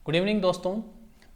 Good evening दोस्तों,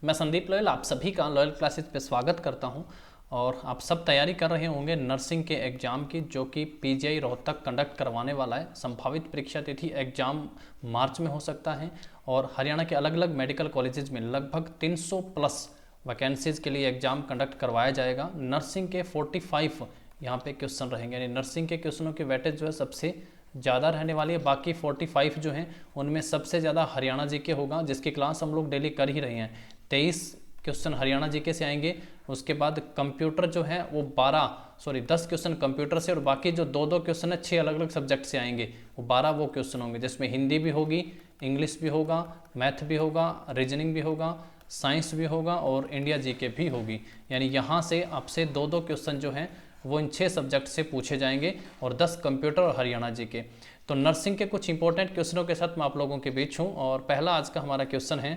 मैं Sandeep loyal आप सभी का लॉयल क्लासेस पे स्वागत करता हूं। और आप सब तैयारी कर रहे होंगे नर्सिंग के एग्ज़ाम की, जो कि पीजीआई रोहतक कंडक्ट करवाने वाला है। संभावित परीक्षा तिथि एग्ज़ाम मार्च में हो सकता है और हरियाणा के अलग अलग मेडिकल कॉलेजेस में लगभग 300 प्लस वैकेंसीज़ के लिए एग्ज़ाम कंडक्ट करवाया जाएगा। नर्सिंग के 45 यहाँ पे क्वेश्चन रहेंगे, यानी नर्सिंग के क्वेश्चनों की वेटेज जो है सबसे ज़्यादा रहने वाली है। बाकी 45 जो हैं उनमें सबसे ज़्यादा हरियाणा जीके होगा, जिसकी क्लास हम लोग डेली कर ही रहे हैं। 23 क्वेश्चन हरियाणा जीके से आएंगे। उसके बाद कंप्यूटर जो है वो 10 क्वेश्चन कंप्यूटर से, और बाकी जो दो क्वेश्चन है 6 अलग अलग सब्जेक्ट से आएंगे, वो 12 वो क्वेश्चन होंगे, जिसमें हिंदी भी होगी, इंग्लिश भी होगा, मैथ भी होगा, रीजनिंग भी होगा, साइंस भी होगा और इंडिया जीके भी होगी। यानी यहाँ से आपसे दो क्वेश्चन जो हैं वो इन 6 सब्जेक्ट से पूछे जाएंगे और 10 कंप्यूटर और हरियाणा जी के। तो नर्सिंग के कुछ इंपॉर्टेंट क्वेश्चनों के साथ मैं आप लोगों के बीच हूँ। और पहला आज का हमारा क्वेश्चन है,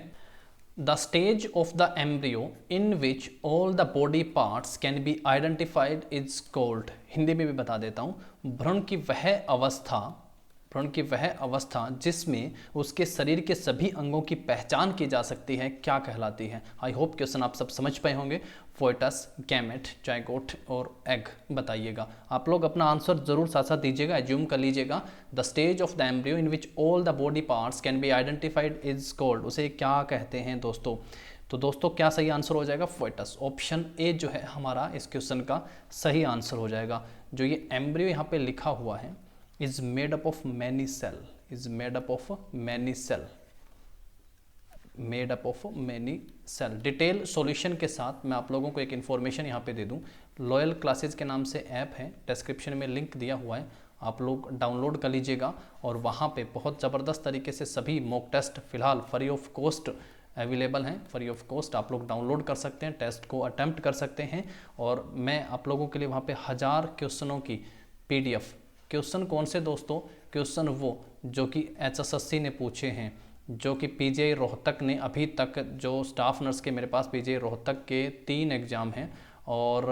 the stage of the embryo in which all the body parts can be identified is called. Hindi में भी बता देता हूँ, भ्रूण की वह अवस्था जिसमें उसके शरीर के सभी अंगों की पहचान की जा सकती है क्या कहलाती है। आई होप क्वेश्चन आप सब समझ पाए होंगे। फोएटस, गैमेट, जाइगोट और एग बताइएगा। आप लोग अपना आंसर जरूर साथ साथ दीजिएगा, एज्यूम कर लीजिएगा। The stage of the embryo in which all the body parts can be identified is called, उसे क्या कहते हैं दोस्तों। तो दोस्तों क्या सही आंसर हो जाएगा? फोएटस। ऑप्शन ए जो है हमारा इस क्वेश्चन का सही आंसर हो जाएगा। जो ये एम्ब्रियो यहाँ पे लिखा हुआ है, is made up of many cell, is made up of many cell, made up of many cell। Detail solution के साथ मैं आप लोगों को एक इन्फॉर्मेशन यहाँ पे दे दूँ। लॉयल क्लासेस के नाम से ऐप है, डिस्क्रिप्शन में लिंक दिया हुआ है, आप लोग डाउनलोड कर लीजिएगा। और वहाँ पे बहुत ज़बरदस्त तरीके से सभी मॉक टेस्ट फिलहाल फ्री ऑफ कॉस्ट अवेलेबल हैं। फ्री ऑफ कॉस्ट आप लोग डाउनलोड कर सकते हैं, टेस्ट को अटैम्प्ट कर सकते हैं। और मैं आप लोगों के लिए वहाँ पे 1000 क्वेश्चनों की PDF। क्वेश्चन कौन से दोस्तों? क्वेश्चन वो जो कि HSSC ने पूछे हैं, जो कि पीजीआई रोहतक ने अभी तक, जो स्टाफ नर्स के मेरे पास पीजीआई रोहतक के 3 एग्ज़ाम हैं और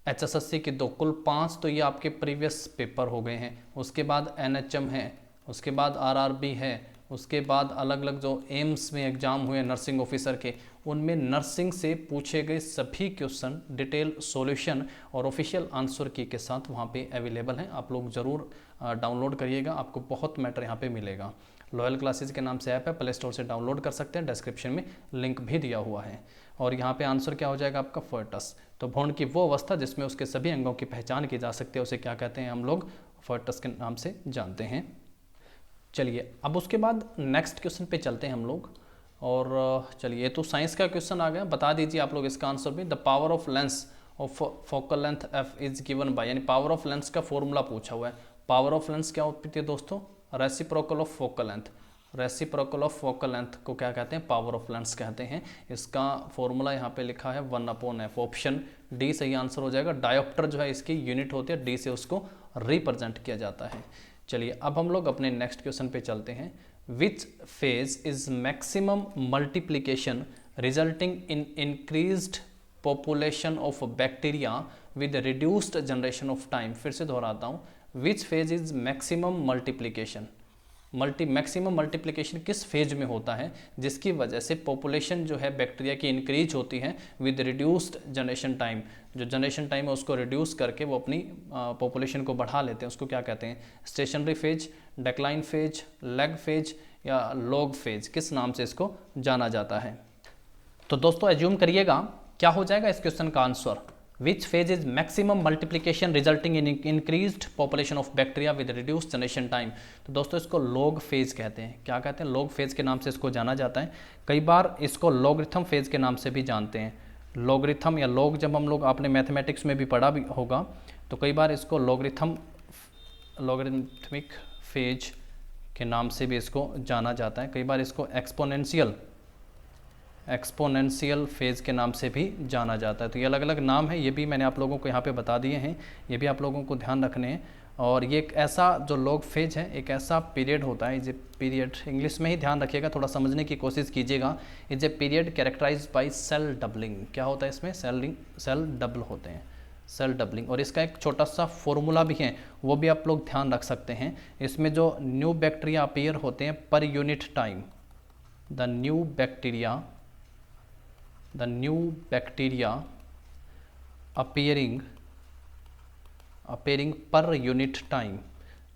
HSSC के 2, कुल 5 तो ये आपके प्रीवियस पेपर हो गए हैं। उसके बाद NHM है, उसके बाद RRB है, उसके बाद अलग अलग जो एम्स में एग्ज़ाम हुए नर्सिंग ऑफिसर के, उनमें नर्सिंग से पूछे गए सभी क्वेश्चन डिटेल सॉल्यूशन और ऑफिशियल आंसर की के साथ वहाँ पे अवेलेबल हैं। आप लोग ज़रूर डाउनलोड करिएगा, आपको बहुत मैटर यहाँ पे मिलेगा। लॉयल क्लासेस के नाम से ऐप है, प्ले स्टोर से डाउनलोड कर सकते हैं, डिस्क्रिप्शन में लिंक भी दिया हुआ है। और यहाँ पे आंसर क्या हो जाएगा आपका? फोएटस। तो भ्रूण की वो अवस्था जिसमें उसके सभी अंगों की पहचान की जा सकती है, उसे क्या कहते हैं? हम लोग फोएटस के नाम से जानते हैं। चलिए अब उसके बाद नेक्स्ट क्वेश्चन पे चलते हैं हम लोग। और चलिए, तो साइंस का क्वेश्चन आ गया, बता दीजिए आप लोग इसका आंसर भी। The power of lens of focal length F is given by, यानी पावर ऑफ लेंस का फॉर्मूला पूछा हुआ है। पावर ऑफ लेंस क्या होती है दोस्तों? Reciprocal of focal length. Reciprocal of focal length को क्या कहते हैं? पावर ऑफ लेंस कहते हैं। इसका फॉर्मूला यहाँ पे लिखा है 1/f। ऑप्शन डी सही आंसर हो जाएगा। डायोप्टर जो है इसकी यूनिट होती है, डी से उसको रिप्रेजेंट किया जाता है। चलिए अब हम लोग अपने नेक्स्ट क्वेश्चन पे चलते हैं। Which phase is maximum multiplication resulting in increased population of bacteria with reduced generation of time. फिर से दोहराता हूँ, which phase is maximum multiplication. Maximum multiplication किस फेज में होता है जिसकी वजह से पॉपुलेशन जो है बैक्टीरिया की इंक्रीज होती है विद रिड्यूस्ड जनरेशन टाइम। जो जनरेशन टाइम है उसको रिड्यूस करके वो अपनी पॉपुलेशन को बढ़ा लेते हैं, उसको क्या कहते हैं? Stationary phase, decline phase, lag phase या लॉग फेज, किस नाम से इसको जाना जाता है? तो दोस्तों एज्यूम करिएगा क्या हो जाएगा इस क्वेश्चन का answer. Which phase is maximum multiplication resulting in increased population of bacteria with reduced generation time? तो दोस्तों इसको log phase कहते हैं। क्या कहते हैं? log phase के नाम से इसको जाना जाता है। कई बार इसको logarithm phase के नाम से भी जानते हैं। logarithm या log जब हम लोग, आपने मैथमेटिक्स में भी पढ़ा भी होगा, तो कई बार इसको logarithmic phase के नाम से भी इसको जाना जाता है। कई बार इसको एक्सपोनेंशियल फेज़ के नाम से भी जाना जाता है। तो ये अलग अलग नाम है, ये भी मैंने आप लोगों को यहाँ पे बता दिए हैं, ये भी आप लोगों को ध्यान रखने हैं। और ये एक ऐसा जो लॉग फेज है, एक ऐसा पीरियड होता है, इज ए पीरियड, इंग्लिश में ही ध्यान रखिएगा, थोड़ा समझने की कोशिश कीजिएगा। Is a period characterize by cell doubling. क्या होता है इसमें? सेल डबल होते हैं, सेल डबलिंग। और इसका एक छोटा सा फॉर्मूला भी है, वो भी आप लोग ध्यान रख सकते हैं। इसमें जो न्यू बैक्टीरिया अपीयर होते हैं per unit time, the new bacteria appearing per unit time,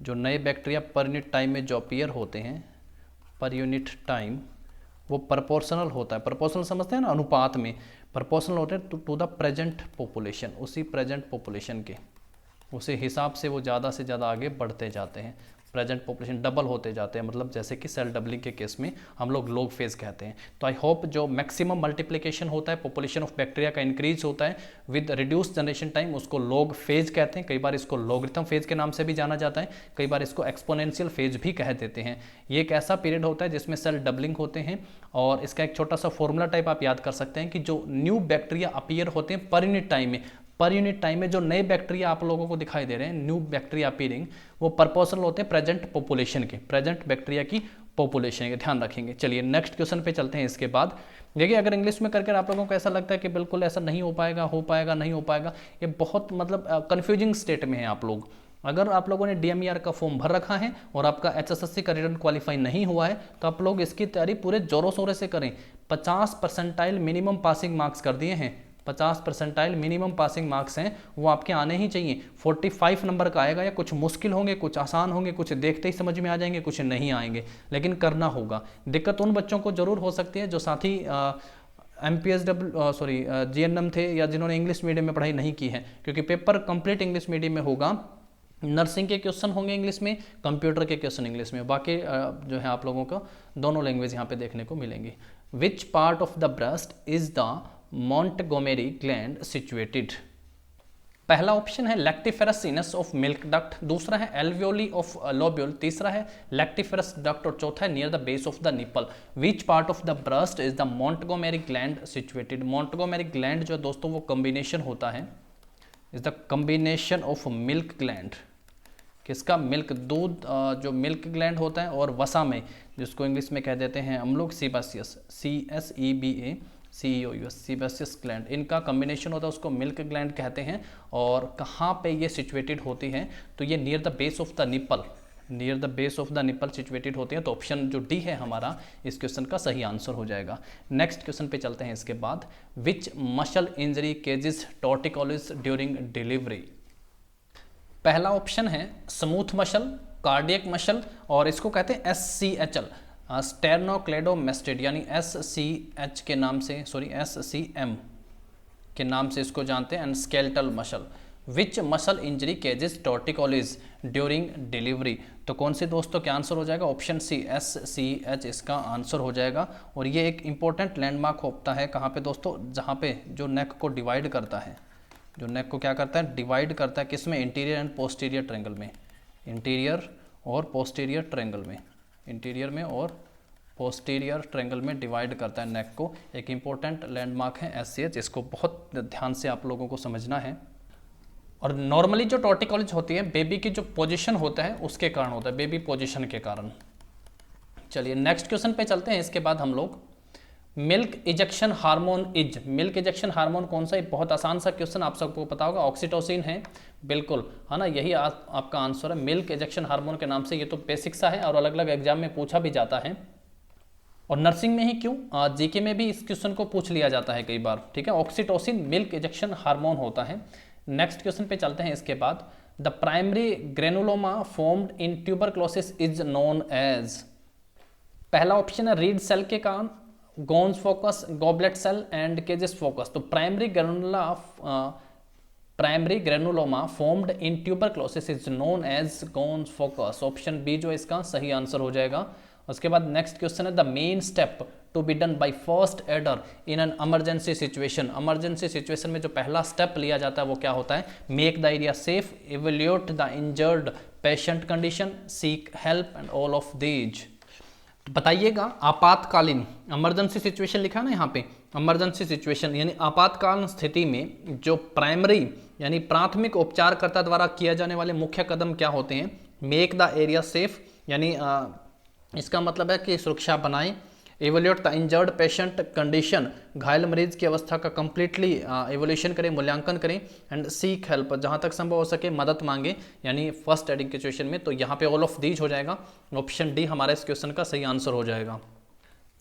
जो नए बैक्टीरिया पर यूनिट टाइम में जो अपीयर होते हैं पर यूनिट टाइम, वो प्रोपोर्शनल होता है। प्रोपोर्शनल समझते हैं ना, अनुपात में प्रोपोर्शनल होते हैं टू द प्रेजेंट पॉपुलेशन, उसी प्रेजेंट पॉपुलेशन के उसी हिसाब से वो ज़्यादा से ज़्यादा आगे बढ़ते जाते हैं, प्रेजेंट पॉपुलेशन डबल होते जाते हैं, मतलब जैसे कि सेल डबलिंग के केस में हम लोग लॉग फेज कहते हैं। तो आई होप जो मैक्सिमम मल्टीप्लिकेशन होता है, पॉपुलेशन ऑफ बैक्टीरिया का इंक्रीज होता है विद रिड्यूस जनरेशन टाइम, उसको लॉग फेज कहते हैं। कई बार इसको लॉगरिथम फेज के नाम से भी जाना जाता है, कई बार इसको एक्सपोनेंशियल फेज भी कह देते हैं। ये एक ऐसा पीरियड होता है जिसमें सेल डबलिंग होते हैं, और इसका एक छोटा सा फॉर्मूला टाइप आप याद कर सकते हैं कि जो न्यू बैक्टीरिया अपीयर होते हैं पर यूनिट टाइम में, पर यूनिट टाइम में जो नए बैक्टीरिया आप लोगों को दिखाई दे रहे हैं, न्यू बैक्टीरिया अपीयरिंग, वो प्रोपोर्शनल होते हैं प्रेजेंट पॉपुलेशन के, प्रेजेंट बैक्टीरिया की पॉपुलेशन के, ध्यान रखेंगे। चलिए नेक्स्ट क्वेश्चन पे चलते हैं। इसके बाद देखिए, अगर इंग्लिश में करके आप लोगों को ऐसा लगता है कि बिल्कुल ऐसा नहीं हो पाएगा नहीं हो पाएगा, ये बहुत मतलब कंफ्यूजिंग स्टेट में है आप लोग। अगर आप लोगों ने DMER का फॉर्म भर रखा है और आपका HSSC का रिटर्न क्वालिफाई नहीं हुआ है, तो आप लोग इसकी तैयारी पूरे जोरों शोरों से करें। 50 परसेंटाइल मिनिमम पासिंग मार्क्स कर दिए हैं, 50 परसेंटाइल मिनिमम पासिंग मार्क्स हैं, वो आपके आने ही चाहिए। 45 नंबर का आएगा, या कुछ मुश्किल होंगे, कुछ आसान होंगे, कुछ देखते ही समझ में आ जाएंगे, कुछ नहीं आएंगे, लेकिन करना होगा। दिक्कत उन बच्चों को जरूर हो सकती है जो साथी GNM थे, या जिन्होंने इंग्लिश मीडियम में पढ़ाई नहीं की है, क्योंकि पेपर कंप्लीट इंग्लिश मीडियम में होगा। नर्सिंग के क्वेश्चन होंगे इंग्लिश में, कंप्यूटर के क्वेश्चन इंग्लिश में, बाकी जो है आप लोगों को दोनों लैंग्वेज यहाँ पे देखने को मिलेंगी। Which part of the breast is the Montgomery gland situated? पहला ऑप्शन है lactiferous sinus of milk duct, दूसरा है एल्वियोली ऑफ लोब्यूल, तीसरा है लैक्टिफेरस डक्ट, और चौथा है near the base of the nipple. Which part of the breast is the Montgomery gland situated? Montgomery gland जो दोस्तों वो कॉम्बिनेशन होता है, is the combination of milk gland, किसका? मिल्क, दूध जो मिल्क ग्लैंड होता है, और वसा में, जिसको इंग्लिश में कह देते हैं हम लोग सीबासियस, सीबासियस ग्लैंड, इनका कॉम्बिनेशन होता है, उसको मिल्क ग्लैंड कहते हैं। और कहाँ पे ये सिचुएटेड होती है? तो ये near the base of the nipple, near the base of the nipple situated होती है। तो ऑप्शन जो डी है हमारा इस क्वेश्चन का सही आंसर हो जाएगा। नेक्स्ट क्वेश्चन पे चलते हैं। इसके बाद which muscle injury causes torticollis during delivery? पहला ऑप्शन है स्मूथ मसल, कार्डियक मसल, और इसको कहते हैं SCHL, स्टेर्नोक्लेडोमेस्टिड, यानी SCH के नाम से, SCM के नाम से इसको जानते हैं, and skeletal muscle. Which muscle injury causes torticollis during delivery? तो कौन से दोस्तों क्या आंसर हो जाएगा? ऑप्शन सी, SCH इसका आंसर हो जाएगा। और ये एक इंपॉर्टेंट लैंडमार्क होता है, कहाँ पे दोस्तों? जहाँ पे जो नेक को डिवाइड करता है, जो नेक को क्या करता है? डिवाइड करता है, किस में? इंटीरियर एंड पोस्टीरियर ट्रायंगल में, इंटीरियर और पोस्टीरियर ट्रायंगल में, इंटीरियर में और पोस्टीरियर ट्रायंगल में डिवाइड करता है नेक को। एक इंपॉर्टेंट लैंडमार्क है SCH, इसको बहुत ध्यान से आप लोगों को समझना है। और नॉर्मली जो टॉर्टिकोलिस होती है, बेबी की जो पोजीशन होता है उसके कारण होता है, बेबी पोजीशन के कारण। चलिए नेक्स्ट क्वेश्चन पे चलते हैं। इसके बाद हम लोग milk ejection hormone is, milk ejection hormone कौन सा? बहुत आसान सा क्वेश्चन, आप सबको पता होगा, ऑक्सीटोसिन है, बिल्कुल है ना, यही आपका आंसर है। मिल्क इजेक्शन हार्मोन के नाम से, ये तो बेसिक सा है और अलग अलग एग्जाम में पूछा भी जाता है। और नर्सिंग में ही क्यों, GK में भी इस क्वेश्चन को पूछ लिया जाता है कई बार, ठीक है। ऑक्सीटोसिन मिल्क इजेक्शन हार्मोन होता है। नेक्स्ट क्वेश्चन पे चलते हैं। इसके बाद the primary granuloma formed in tuberculosis is known as? पहला ऑप्शन है रीड सेल के कारण, Ghon's focus, goblet cell and caseous focus. तो primary granuloma formed in tuberculosis is known as Ghon's focus. Option B जो इसका सही answer हो जाएगा। उसके बाद नेक्स्ट क्वेश्चन है the main step to be done by first aider in an emergency situation. Emergency situation में जो पहला स्टेप लिया जाता है वो क्या होता है? Make the area safe, evaluate the injured patient condition, seek help and all of these. बताइएगा आपातकालीन, इमरजेंसी सिचुएशन लिखा है ना यहाँ पे, इमरजेंसी सिचुएशन यानी आपातकालीन स्थिति में जो प्राइमरी यानी प्राथमिक उपचारकर्ता द्वारा किया जाने वाले मुख्य कदम क्या होते हैं? मेक द एरिया सेफ, यानी इसका मतलब है कि सुरक्षा बनाएं, evaluate the injured patient condition, घायल मरीज की अवस्था का कंप्लीटली एवोल्यूशन करें, मूल्यांकन करें, एंड सीक हेल्प, जहां तक संभव हो सके मदद मांगे, यानी फर्स्ट एडिंग सिचुएशन में। तो यहाँ पे ऑल ऑफ दीज हो जाएगा, ऑप्शन डी हमारे इस क्वेश्चन का सही आंसर हो जाएगा।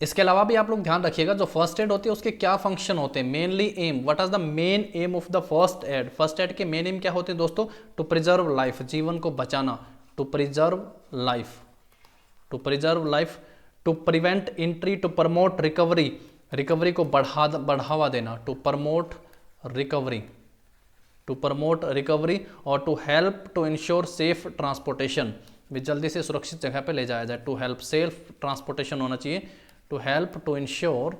इसके अलावा भी आप लोग ध्यान रखिएगा, जो फर्स्ट एड होती है उसके क्या फंक्शन होते हैं, mainly aim, what is the main aim of the first aid. First aid के मेन एम क्या होते हैं दोस्तों, टू प्रिजर्व लाइफ, जीवन को बचाना, to preserve life, to preserve life, to prevent injury, to promote recovery, recovery को बढ़ावा देना, to promote recovery, to promote recovery, और to help to ensure safe transportation, भी जल्दी से सुरक्षित जगह पे ले जाया जाए, टू हेल्प, सेल्फ ट्रांसपोर्टेशन होना चाहिए, to help to ensure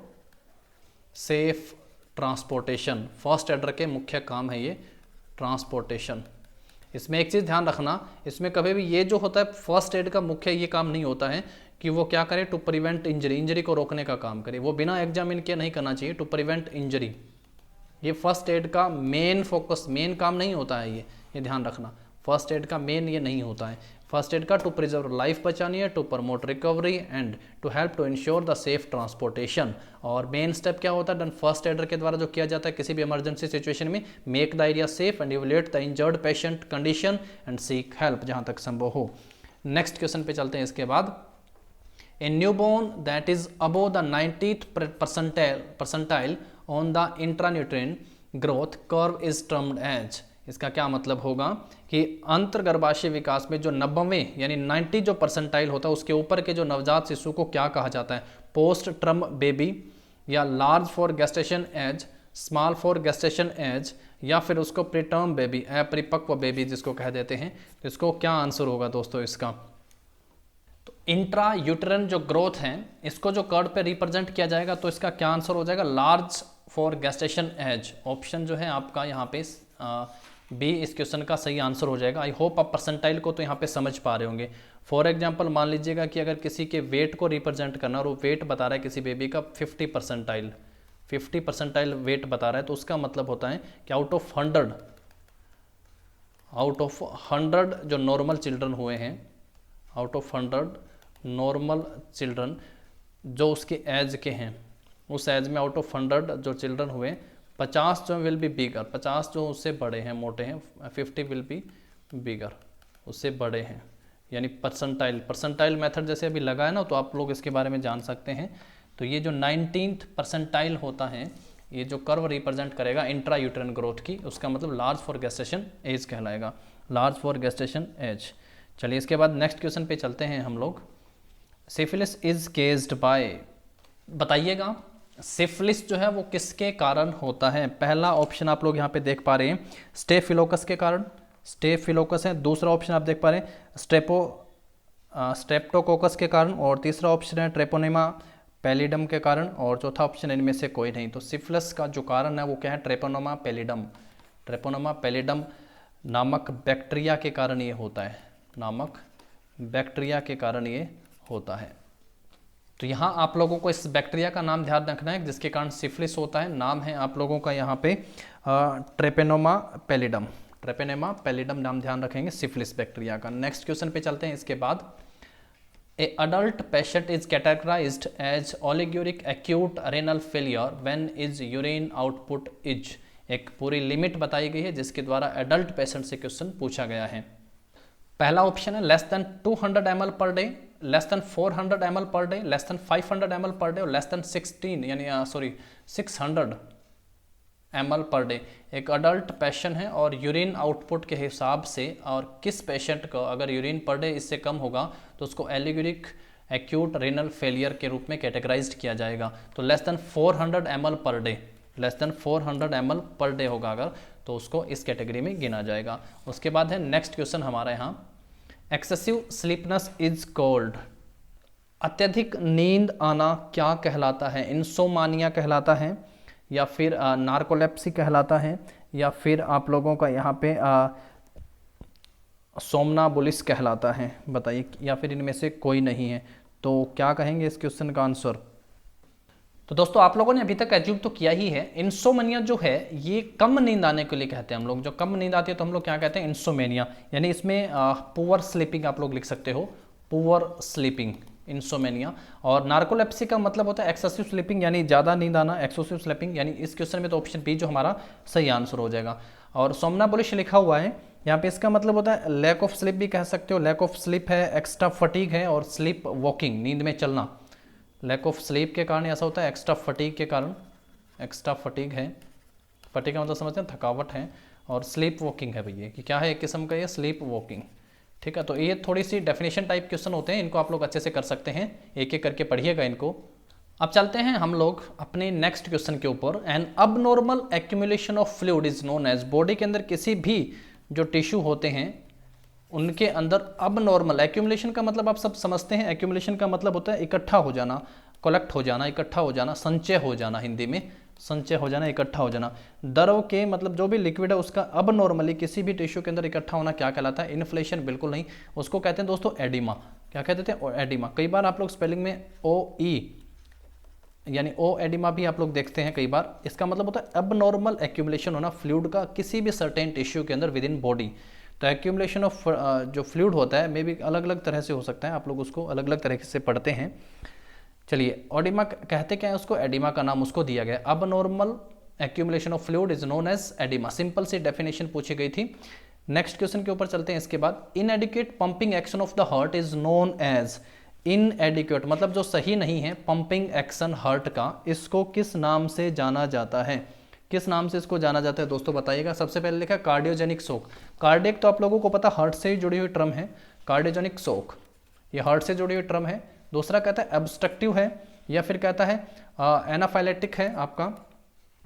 safe transportation. First aider के मुख्य काम है ये ट्रांसपोर्टेशन। इसमें एक चीज़ ध्यान रखना, इसमें कभी भी ये जो होता है फर्स्ट एड का मुख्य ये काम नहीं होता है कि वो क्या करे, टू प्रिवेंट इंजरी, इंजरी को रोकने का काम करे, वो बिना एग्जामिन के नहीं करना चाहिए, टू प्रिवेंट इंजरी। ये फर्स्ट एड का मेन फोकस, मेन काम नहीं होता है ये ध्यान रखना, फर्स्ट एड का मेन ये नहीं होता है। फर्स्ट एड का टू प्रिजर्व लाइफ बचानी है, to promote recovery and to help to ensure the safe transportation. और मेन स्टेप क्या होता है डन फर्स्ट एडर के द्वारा जो किया जाता है किसी भी इमरजेंसी सिचुएशन में, make the area safe and evaluate the injured patient condition and seek help जहाँ तक संभव हो। नेक्स्ट क्वेश्चन पे चलते हैं इसके बाद। A newborn that is above the 90th percentile on the intrauterine growth curve is termed as. इसका क्या मतलब होगा कि अंतर्गर्भाशय विकास में जो 90वें यानी 90 जो परसेंटाइल होता है उसके ऊपर के जो नवजात शिशु को क्या कहा जाता है, पोस्ट टर्म बेबी, या large for gestation age, small for gestation age, या फिर उसको प्रीटर्म बेबी, अपरिपक्व बेबी जिसको कह देते हैं। तो इसको क्या आंसर होगा दोस्तों इसका, तो इंट्रा यूटेरन जो ग्रोथ है इसको जो कर्व पे रिप्रेजेंट किया जाएगा तो इसका क्या आंसर हो जाएगा, large for gestation age. Option जो है आपका यहाँ पे बी इस क्वेश्चन का सही आंसर हो जाएगा। आई होप आप परसेंटाइल को तो यहाँ पे समझ पा रहे होंगे। फॉर एग्जांपल मान लीजिएगा कि अगर किसी के वेट को रिप्रेजेंट करना और वो वेट बता रहा है किसी बेबी का 50 परसेंटाइल वेट बता रहा है, तो उसका मतलब होता है कि आउट ऑफ 100 जो नॉर्मल चिल्ड्रन हुए हैं, आउट ऑफ 100 नॉर्मल चिल्ड्रन जो उसके एज के हैं, उस एज में आउट ऑफ 100 जो चिल्ड्रन हुए 50 जो विल बी बिगर, 50 जो उससे बड़े हैं, मोटे हैं, 50 विल बी बिगर, उससे बड़े हैं। यानी परसेंटाइल मेथड जैसे अभी लगा है ना, तो आप लोग इसके बारे में जान सकते हैं। तो ये जो 19th परसेंटाइल होता है, ये जो कर्व रिप्रेजेंट करेगा इंट्रा यूटेरन ग्रोथ की, उसका मतलब लार्ज फॉर गेस्टेशन एज कहलाएगा, लार्ज फॉर गेस्टेशन एज। चलिए इसके बाद नेक्स्ट क्वेश्चन पे चलते हैं हम लोग। सिफिलिस इज केस्ड बाय, बताइएगा सिफिलिस जो है वो किसके कारण होता है। पहला ऑप्शन आप लोग यहाँ पे देख पा रहे हैं स्टेफिलोकस के कारण, स्टेफिलोकस है। दूसरा ऑप्शन आप देख पा रहे हैं स्ट्रेप्टोकोकस के कारण, और तीसरा ऑप्शन है ट्रेपोनेमा पैलिडम के कारण, और चौथा ऑप्शन इनमें से कोई नहीं। तो सिफिलिस का जो कारण है वो क्या है, ट्रेपोनेमा पैलिडम। ट्रेपोनेमा पैलिडम नामक बैक्टीरिया के कारण ये होता है, नामक बैक्टीरिया के कारण ये होता है। तो यहाँ आप लोगों को इस बैक्टीरिया का नाम ध्यान रखना है जिसके कारण सिफिलिस होता है। नाम है आप लोगों का यहाँ पे ट्रेपोनेमा पैलिडम, ट्रेपोनेमा पैलिडम नाम ध्यान रखेंगे सिफिलिस बैक्टीरिया का। नेक्स्ट क्वेश्चन पे चलते हैं इसके बाद। A adult patient is categorized as oliguric acute renal failure when is urine output is. एक पूरी लिमिट बताई गई है जिसके द्वारा एडल्ट पेशेंट से क्वेश्चन पूछा गया है। पहला ऑप्शन है less than 200 ml per day, less than 400 ml per day, less than 500 ml per day, और less than 600 ml per day. एक अडल्ट पेशेंट है और यूरिन आउटपुट के हिसाब से, और किस पेशेंट को अगर यूरिन पर डे इससे कम होगा तो उसको एलिगोरिक एक्यूट रेनल फेलियर के रूप में कैटेगराइज्ड किया जाएगा। तो less than 400 ml per day, less than 400 ml per day होगा अगर, तो उसको इस कैटेगरी में गिना जाएगा। उसके बाद है नेक्स्ट क्वेश्चन हमारा यहाँ, एक्सेसिव स्लीपनेस इज कॉल्ड, अत्यधिक नींद आना क्या कहलाता है, इंसोमानिया कहलाता है, या फिर नार्कोलेप्सी कहलाता है, या फिर आप लोगों का यहाँ पे सोमनाबुलिस कहलाता है, बताइए, या फिर इनमें से कोई नहीं है। तो क्या कहेंगे इस क्वेश्चन का आंसर। तो दोस्तों आप लोगों ने अभी तक एज्यूम तो किया ही है, इंसोमेनिया जो है ये कम नींद आने के लिए कहते हैं हम लोग। जो कम नींद आती है तो हम लोग क्या कहते हैं, इंसोमेनिया, यानी इसमें पुअर स्लीपिंग आप लोग लिख सकते हो, पुअर स्लीपिंग, इंसोमेनिया। और नार्कोलेप्सी का मतलब होता है एक्सेसिव स्लीपिंग, यानी ज़्यादा नींद आना, एक्सेसिव स्लीपिंग, यानी इस क्वेश्चन में तो ऑप्शन बी जो हमारा सही आंसर हो जाएगा। और सोमनाबुलिश लिखा हुआ है यहाँ पे, इसका मतलब होता है लैक ऑफ स्लीप भी कह सकते हो, लैक ऑफ स्लीप है, एक्स्ट्रा फटीग है, और स्लीप वॉकिंग, नींद में चलना, लैक ऑफ स्लीप के कारण ऐसा होता है, एक्स्ट्रा फटीग के कारण, एक्स्ट्रा फटीग है, फटीग का मतलब समझते हैं थकावट है, और स्लीप वॉकिंग है भैया कि क्या है एक किस्म का ये स्लीप वॉकिंग। ठीक है, तो ये थोड़ी सी डेफिनेशन टाइप क्वेश्चन होते हैं, इनको आप लोग अच्छे से कर सकते हैं, एक एक करके पढ़िएगा इनको। अब चलते हैं हम लोग अपने नेक्स्ट क्वेश्चन के ऊपर। An abnormal accumulation of fluid is known as, body के अंदर किसी भी जो टिश्यू होते हैं उनके अंदर अबनॉर्मल, एक्यूमुलेशन का मतलब आप सब समझते हैं, एक्यूमुलेशन का मतलब होता है इकट्ठा हो जाना, कलेक्ट हो जाना, इकट्ठा हो जाना, संचय हो जाना, हिंदी में संचय हो जाना, इकट्ठा हो जाना। द्रव के मतलब जो भी लिक्विड है उसका अब नॉर्मली किसी भी टिश्यू के अंदर इकट्ठा होना क्या कहलाता है? इन्फ्लेशन, बिल्कुल नहीं, उसको कहते हैं दोस्तों एडिमा। क्या कहते थे? एडिमा। कई बार आप लोग स्पेलिंग में OE यानी ओ एडिमा भी आप लोग देखते हैं कई बार। इसका मतलब होता है अब नॉर्मल एक्यूमुलेशन होना फ्लूइड का किसी भी सर्टेन टिश्यू के अंदर विद इन बॉडी। तो एक्यूमुलेशन ऑफ जो फ्लूइड होता है मे भी अलग अलग तरह से हो सकता है, आप लोग उसको अलग अलग तरह से पढ़ते हैं। चलिए, ओडिमा कहते क्या है उसको? एडिमा का नाम उसको दिया गया। अब normal accumulation of fluid is known as oedema. Simple सी डेफिनेशन पूछी गई थी। नेक्स्ट क्वेश्चन के ऊपर चलते हैं। इसके बाद inadequate pumping action of the heart is known as, inadequate मतलब जो सही नहीं है पंपिंग एक्शन हार्ट का, इसको किस नाम से जाना जाता है? किस नाम से इसको जाना जाता है दोस्तों बताइएगा। सबसे पहले लिखा कार्डियोजेनिक शॉक। कार्डियक तो आप लोगों को पता हार्ट से ही जुड़ी हुई टर्म है, कार्डियोजेनिक शॉक ये हार्ट से जुड़ी हुई टर्म है। दूसरा कहता है एब्स्ट्रक्टिव है, या फिर कहता है एनाफाइलेटिक है, आपका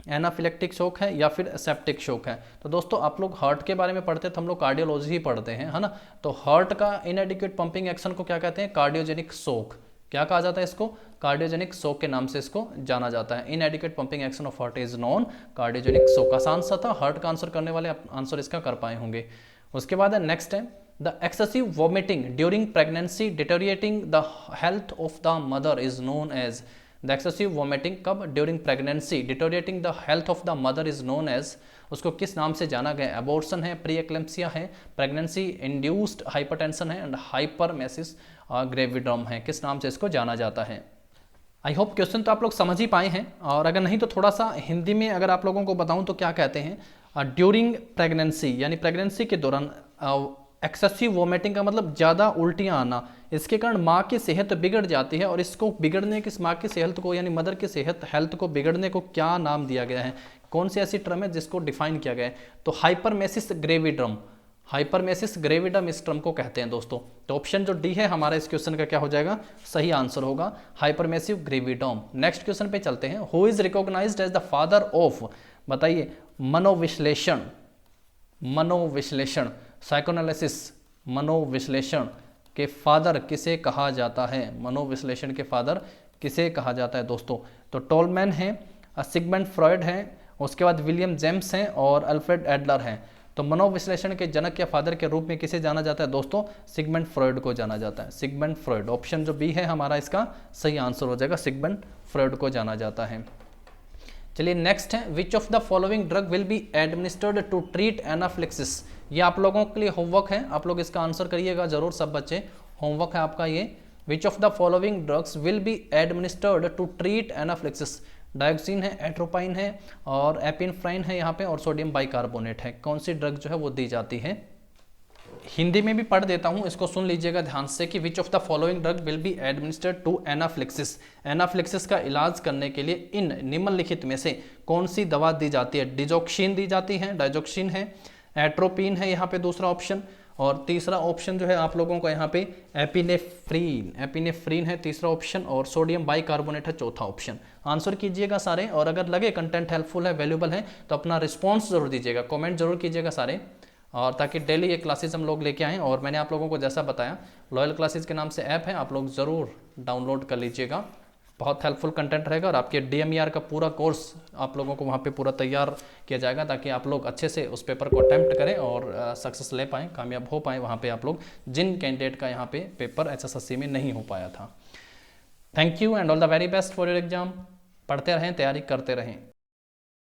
एनाफिलेक्टिक शॉक है, या फिर सेप्टिक शॉक है। तो दोस्तों आप लोग हार्ट के बारे में पढ़ते हैं तो हम लोग कार्डियोलॉजी ही पढ़ते हैं, है ना। तो हार्ट का इनएडिक्वेट पंपिंग एक्शन को क्या कहते हैं? Cardiogenic shock. क्या कहा जाता है इसको? कार्डियोजेनिक शॉक के नाम से इसको जाना जाता है। इनएडिक्वेट pumping action of heart is non cardiogenic shock. आसान सा था, हार्ट का आंसर करने वाले आंसर इसका कर पाए होंगे। उसके बाद है नेक्स्ट है the excessive vomiting during pregnancy deteriorating the health of the mother is known as. The excessive vomiting कब? During pregnancy deteriorating the health of the mother is known as. उसको किस नाम से जाना गया? एबॉर्शन है, प्री एक्लेम्पसिया है, pregnancy induced hypertension है, एंड हाइपरमेसिस ग्रेविडम है। किस नाम से इसको जाना जाता है? आई होप क्वेश्चन तो आप लोग समझ ही पाए हैं, और अगर नहीं तो थोड़ा सा हिंदी में अगर आप लोगों को बताऊं तो क्या कहते हैं ड्यूरिंग प्रेगनेंसी, यानी प्रेगनेंसी के दौरान एक्सेसिव वोमिटिंग का मतलब ज़्यादा उल्टियाँ आना, इसके कारण माँ की सेहत बिगड़ जाती है। और इसको बिगड़ने की, माँ की सेहत को यानी मदर की सेहत हेल्थ को बिगड़ने को क्या नाम दिया गया है? कौन सी ऐसी टर्म है जिसको डिफाइन किया गया है? तो हाइपरमेसिस ग्रेविडम, हाइपरमेसिस ग्रेविडम इस टर्म को कहते हैं दोस्तों। तो ऑप्शन जो डी है हमारा इस क्वेश्चन का क्या हो जाएगा? सही आंसर होगा हाइपरमेसिव ग्रेविडम। नेक्स्ट क्वेश्चन पे चलते हैं। Who is recognised as the father of, बताइए, मनोविश्लेषण, मनोविश्लेषण, साइकोएनालिसिस, मनोविश्लेषण के फादर किसे कहा जाता है? मनोविश्लेषण के फादर किसे कहा जाता है दोस्तों? तो टोलमैन है, सिगमंड फ्रॉयड है, उसके बाद विलियम जेम्स हैं, और अल्फ्रेड एडलर हैं। तो मनोविश्लेषण के जनक या फादर के रूप में किसे जाना जाता है दोस्तों? सिगमंड फ्रॉयड को जाना जाता है। सिगमंड फ्रॉयड, ऑप्शन जो बी है हमारा इसका सही आंसर हो जाएगा, सिगमंड फ्रॉयड को जाना जाता है। चलिए नेक्स्ट है, which of the following drug will be administered to treat anaphylaxis. ये आप लोगों के लिए होमवर्क है, आप लोग इसका आंसर करिएगा जरूर सब बच्चे, होमवर्क है आपका ये। Which of the following drugs will be administered to treat anaphylaxis. Digoxin है, एट्रोपाइन है, और एपिनफ्राइन है यहाँ पे, और सोडियम बाइकार्बोनेट है। कौन सी ड्रग जो है वो दी जाती है? हिंदी में भी पढ़ देता हूँ, इसको सुन लीजिएगा ध्यान से कि which of the following drug will be administered to anaphylaxis. Anaphylaxis का इलाज करने के लिए इन निम्नलिखित में से कौन सी दवा दी जाती है? डिजोक्सिन दी जाती है, डाइजोक्सिन है, एट्रोपिन है यहाँ पे दूसरा ऑप्शन, और तीसरा ऑप्शन जो है आप लोगों को यहाँ पे एपिनेफ्रीन, एपिनेफ्रीन है तीसरा ऑप्शन, और सोडियम बाइकार्बोनेट है चौथा ऑप्शन। आंसर कीजिएगा सारे, और अगर लगे कंटेंट हेल्पफुल है, वैल्यूबल है, तो अपना रिस्पॉन्स जरूर दीजिएगा, कमेंट जरूर कीजिएगा सारे, और ताकि डेली ये क्लासेस हम लोग लेके आएँ। और मैंने आप लोगों को जैसा बताया, लॉयल क्लासेस के नाम से ऐप है, आप लोग ज़रूर डाउनलोड कर लीजिएगा, बहुत हेल्पफुल कंटेंट रहेगा। और आपके DMER का पूरा कोर्स आप लोगों को वहाँ पे पूरा तैयार किया जाएगा, ताकि आप लोग अच्छे से उस पेपर को अटैम्प्ट करें और सक्सेस ले पाएँ, कामयाब हो पाएँ वहाँ पे आप लोग, जिन कैंडिडेट का यहाँ पे पेपर SSSC में नहीं हो पाया था। Thank you and all the very best for your exam. पढ़ते रहें, तैयारी करते रहें।